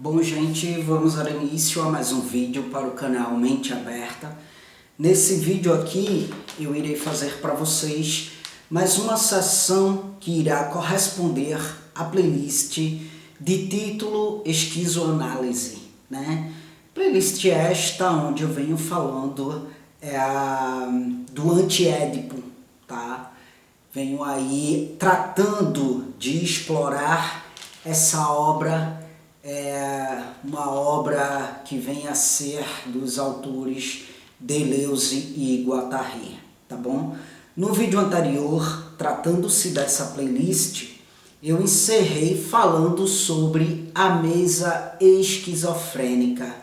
Bom, gente, vamos dar início a mais um vídeo para o canal Mente Aberta. Nesse vídeo aqui, eu irei fazer para vocês mais uma sessão que irá corresponder à playlist de título Esquizoanálise, né? Playlist esta onde eu venho falando do anti-édipo, tá? Venho aí tratando de explorar essa obra, uma obra que vem a ser dos autores Deleuze e Guattari, tá bom? No vídeo anterior, tratando-se dessa playlist, eu encerrei falando sobre a mesa esquizofrênica,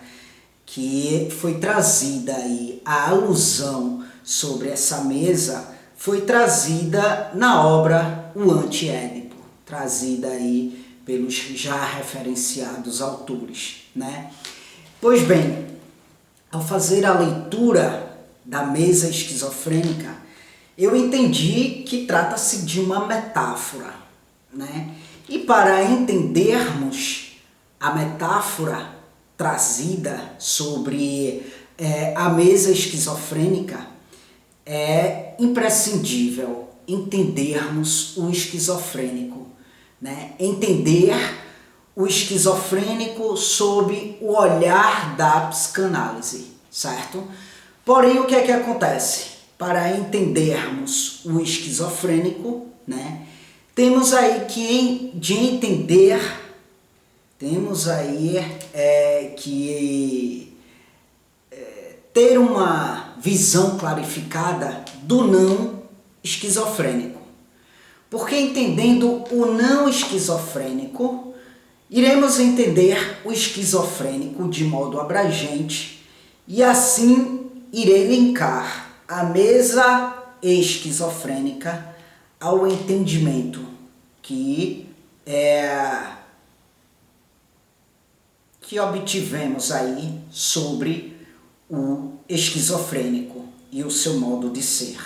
que foi trazida aí, a alusão sobre essa mesa foi trazida na obra O Anti-Édipo, trazida aí pelos já referenciados autores, né? Pois bem, ao fazer a leitura da mesa esquizofrênica, eu entendi que trata-se de uma metáfora, né? E para entendermos a metáfora trazida sobre a mesa esquizofrênica, é imprescindível entendermos o esquizofrênico, né? Entender o esquizofrênico sob o olhar da psicanálise, certo? Porém, o que é que acontece? Para entendermos o esquizofrênico, né, temos aí que ter uma visão clarificada do não esquizofrênico. Porque entendendo o não esquizofrênico, iremos entender o esquizofrênico de modo abrangente e assim irei linkar a mesa esquizofrênica ao entendimento que obtivemos aí sobre o esquizofrênico e o seu modo de ser,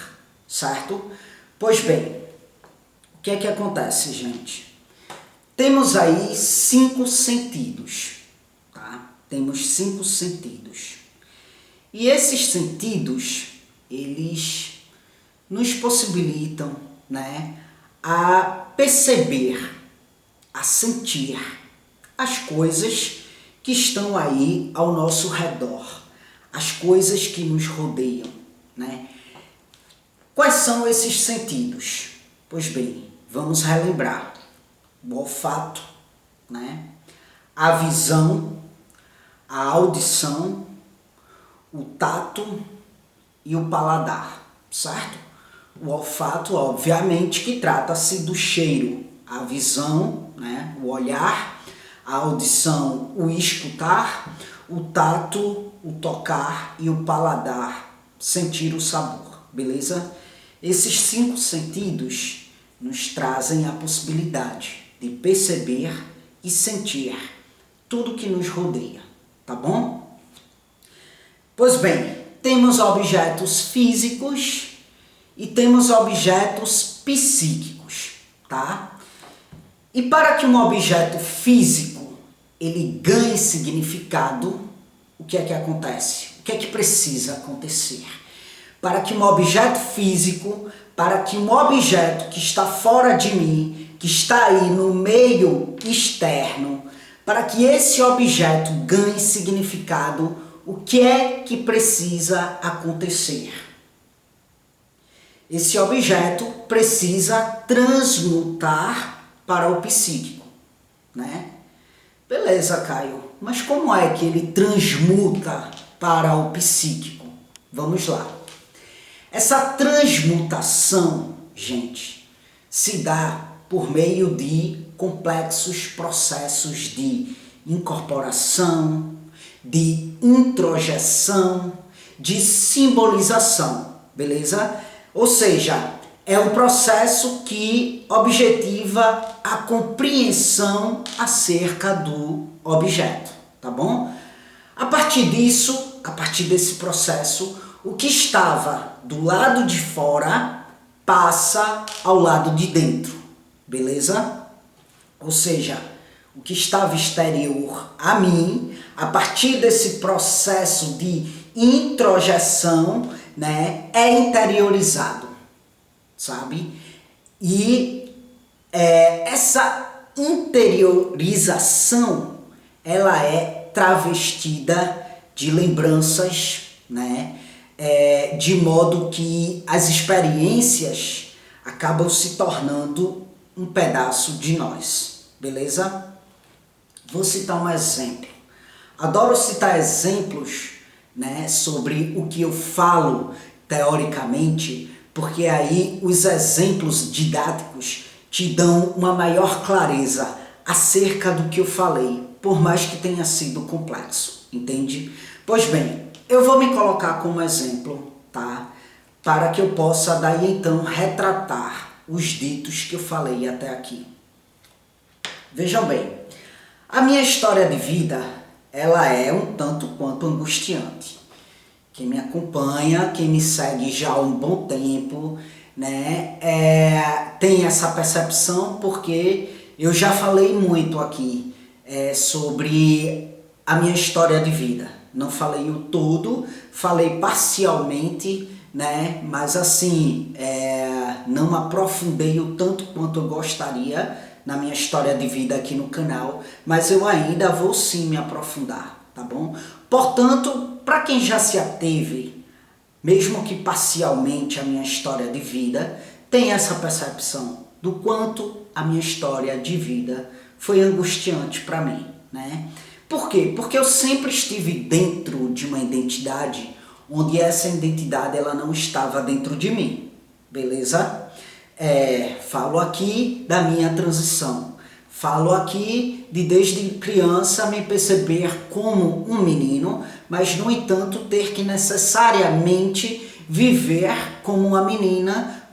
certo? Pois bem, o que é que acontece, gente? Temos aí 5 sentidos, tá? Temos 5 sentidos. E esses sentidos, eles nos possibilitam, né, a perceber, a sentir as coisas que estão aí ao nosso redor, as coisas que nos rodeiam, né? Quais são esses sentidos? Pois bem, vamos relembrar. O olfato, né? A visão, a audição, o tato e o paladar, certo? O olfato, obviamente, que trata-se do cheiro, a visão, né? O olhar, a audição, o escutar, o tato, o tocar e o paladar, sentir o sabor, beleza? Esses 5 sentidos nos trazem a possibilidade de perceber e sentir tudo que nos rodeia, tá bom? Pois bem, temos objetos físicos e temos objetos psíquicos, tá? E para que um objeto físico ele ganhe significado, o que é que acontece? O que é que precisa acontecer? Para que um objeto físico, para que um objeto que está fora de mim, que está aí no meio externo, para que esse objeto ganhe significado, o que é que precisa acontecer? Esse objeto precisa transmutar para o psíquico, né? Beleza, Caio, mas como é que ele transmuta para o psíquico? Vamos lá. Essa transmutação, gente, se dá por meio de complexos processos de incorporação, de introjeção, de simbolização, beleza? Ou seja, é um processo que objetiva a compreensão acerca do objeto, tá bom? A partir disso, a partir desse processo, o que estava do lado de fora passa ao lado de dentro, beleza? Ou seja, o que estava exterior a mim, a partir desse processo de introjeção, né, é interiorizado, sabe? E essa interiorização, ela é travestida de lembranças, né? De modo que as experiências acabam se tornando um pedaço de nós, beleza? Vou citar um exemplo. Adoro citar exemplos, né, sobre o que eu falo teoricamente, porque aí os exemplos didáticos te dão uma maior clareza acerca do que eu falei, por mais que tenha sido complexo, entende? Pois bem, eu vou me colocar como exemplo, tá? Para que eu possa daí então retratar os ditos que eu falei até aqui. Vejam bem, a minha história de vida, ela é um tanto quanto angustiante. Quem me acompanha, quem me segue já há um bom tempo, né, tem essa percepção, porque eu já falei muito aqui sobre a minha história de vida. Não falei o todo, falei parcialmente, né, mas assim, não aprofundei o tanto quanto eu gostaria na minha história de vida aqui no canal, mas eu ainda vou sim me aprofundar, tá bom? Portanto, para quem já se ateve, mesmo que parcialmente, a minha história de vida, tem essa percepção do quanto a minha história de vida foi angustiante para mim, né? Por quê? Porque eu sempre estive dentro de uma identidade onde essa identidade ela não estava dentro de mim, beleza? Falo aqui da minha transição, falo aqui de desde criança me perceber como um menino, mas no entanto ter que necessariamente viver como uma menina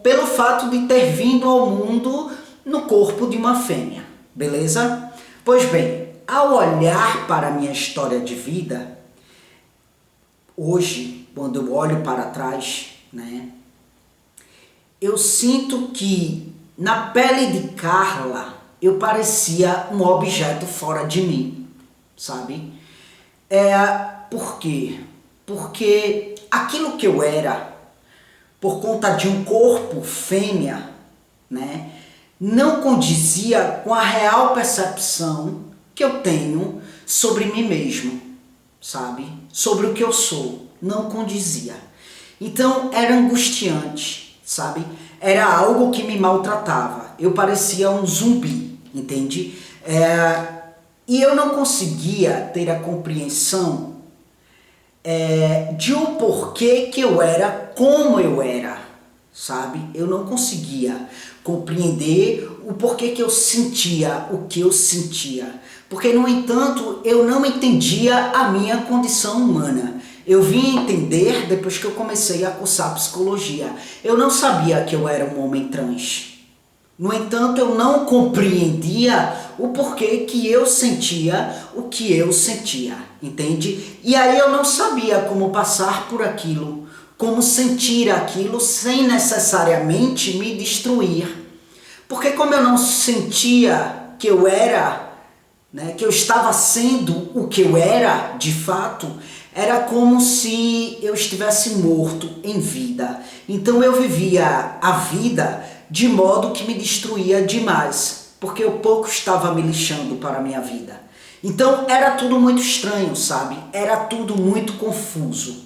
pelo fato de ter vindo ao mundo no corpo de uma fêmea, beleza? Pois bem, ao olhar para a minha história de vida, hoje, quando eu olho para trás, né, eu sinto que na pele de Carla eu parecia um objeto fora de mim, sabe? Por quê? Porque aquilo que eu era, por conta de um corpo fêmea, né, não condizia com a real percepção que eu tenho sobre mim mesmo, sabe? Sobre o que eu sou, não condizia. Então era angustiante, sabe? Era algo que me maltratava. Eu parecia um zumbi, entende? E eu não conseguia ter a compreensão de um porquê que eu era como eu era, sabe? Eu não conseguia compreender o porquê que eu sentia o que eu sentia. Porque, no entanto, eu não entendia a minha condição humana. Eu vim entender depois que eu comecei a cursar psicologia. Eu não sabia que eu era um homem trans. No entanto, eu não compreendia o porquê que eu sentia o que eu sentia, entende? E aí eu não sabia como passar por aquilo, como sentir aquilo sem necessariamente me destruir. Porque como eu não sentia que eu era, né, que eu estava sendo o que eu era de fato, era como se eu estivesse morto em vida. Então eu vivia a vida de modo que me destruía demais, porque eu pouco estava me lixando para a minha vida. Então era tudo muito estranho, sabe? Era tudo muito confuso.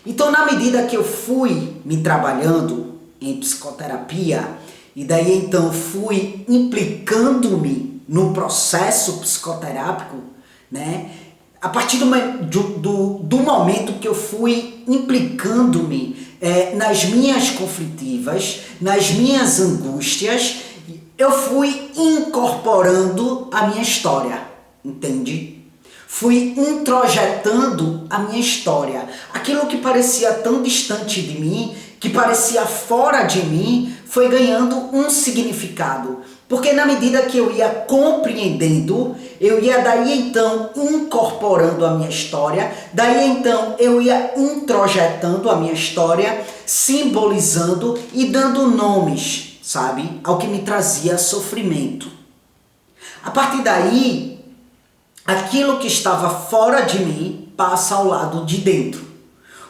Então, na medida que eu fui me trabalhando em psicoterapia, e daí então fui implicando-me no processo psicoterápico, né? A partir do momento que eu fui implicando-me nas minhas conflitivas, nas minhas angústias, eu fui incorporando a minha história, entende? Fui introjetando a minha história. Aquilo que parecia tão distante de mim, que parecia fora de mim, foi ganhando um significado. Porque na medida que eu ia compreendendo, eu ia daí então incorporando a minha história, daí então eu ia introjetando a minha história, simbolizando e dando nomes, sabe, ao que me trazia sofrimento. A partir daí, aquilo que estava fora de mim passa ao lado de dentro.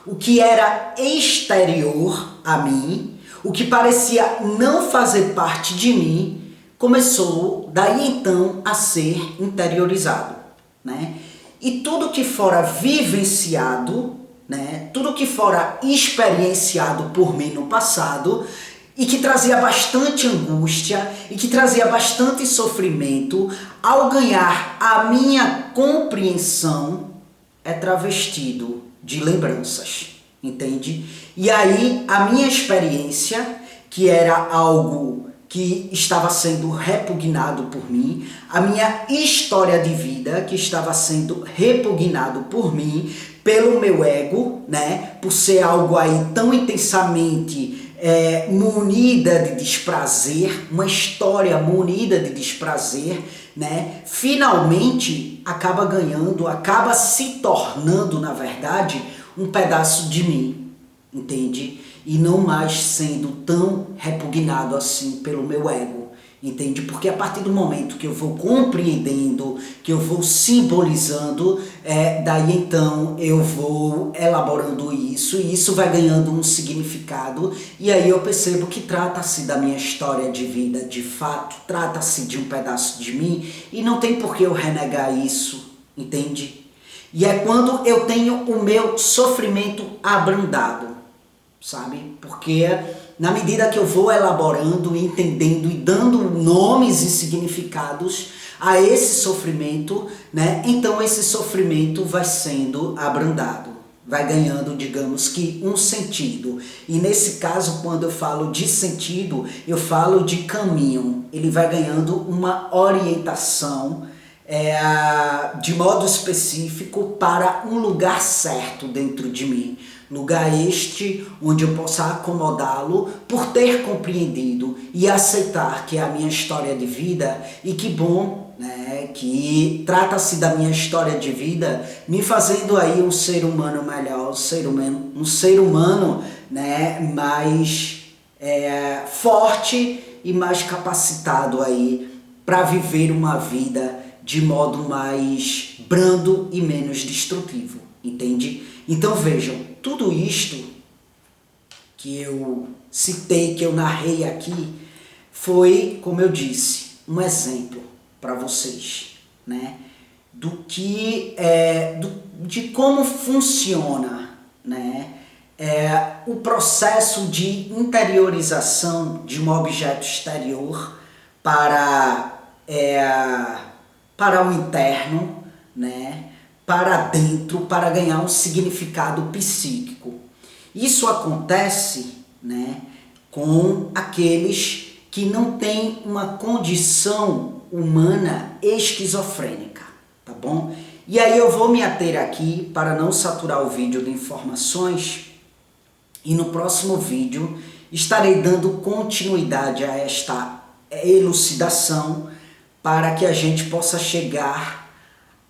O que era exterior a mim, o que parecia não fazer parte de mim, começou daí então a ser interiorizado, né? E tudo que fora vivenciado, né? Tudo que fora experienciado por mim no passado e que trazia bastante angústia e que trazia bastante sofrimento, ao ganhar a minha compreensão, é travestido de lembranças, entende? E aí a minha experiência, que era algo que estava sendo repugnado por mim, a minha história de vida que estava sendo repugnado por mim, pelo meu ego, né? Por ser algo aí tão intensamente munida de desprazer, uma história munida de desprazer, né? Finalmente acaba ganhando, acaba se tornando, na verdade, um pedaço de mim, entende? E não mais sendo tão repugnado assim pelo meu ego, entende? Porque a partir do momento que eu vou compreendendo, que eu vou simbolizando, daí então eu vou elaborando isso, e isso vai ganhando um significado, e aí eu percebo que trata-se da minha história de vida, de fato, trata-se de um pedaço de mim, e não tem por que eu renegar isso, entende? E é quando eu tenho o meu sofrimento abrandado, sabe? Porque na medida que eu vou elaborando, entendendo e dando nomes e significados a esse sofrimento, né? Então esse sofrimento vai sendo abrandado, vai ganhando, digamos que, um sentido. E nesse caso, quando eu falo de sentido, eu falo de caminho. Ele vai ganhando uma orientação de modo específico para um lugar certo dentro de mim. Lugar este onde eu possa acomodá-lo por ter compreendido e aceitar que é a minha história de vida, e que bom, né, que trata-se da minha história de vida me fazendo aí um ser humano melhor, um ser humano, né, mais forte e mais capacitado aí para viver uma vida de modo mais brando e menos destrutivo, entende? Então vejam, tudo isto que eu citei, que eu narrei aqui, foi, como eu disse, um exemplo para vocês, né? De como funciona, né? O processo de interiorização de um objeto exterior para o interno, né? Para dentro, para ganhar um significado psíquico. Isso acontece, né, com aqueles que não têm uma condição humana esquizofrênica, tá bom? E aí eu vou me ater aqui para não saturar o vídeo de informações, e no próximo vídeo estarei dando continuidade a esta elucidação para que a gente possa chegar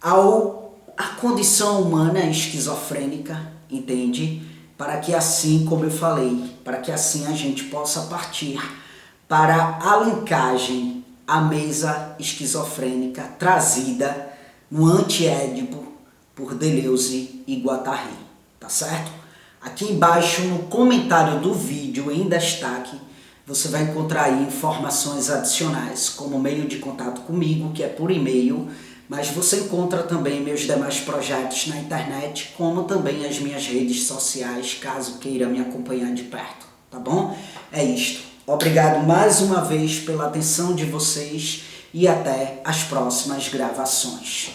a condição humana esquizofrênica, entende? Para que assim, como eu falei, para que assim a gente possa partir para a linkagem à mesa esquizofrênica trazida no Antiédipo por Deleuze e Guattari, tá certo? Aqui embaixo no comentário do vídeo em destaque você vai encontrar aí informações adicionais, como meio de contato comigo, que é por e-mail, mas você encontra também meus demais projetos na internet, como também as minhas redes sociais, caso queira me acompanhar de perto, tá bom? É isto. Obrigado mais uma vez pela atenção de vocês e até as próximas gravações.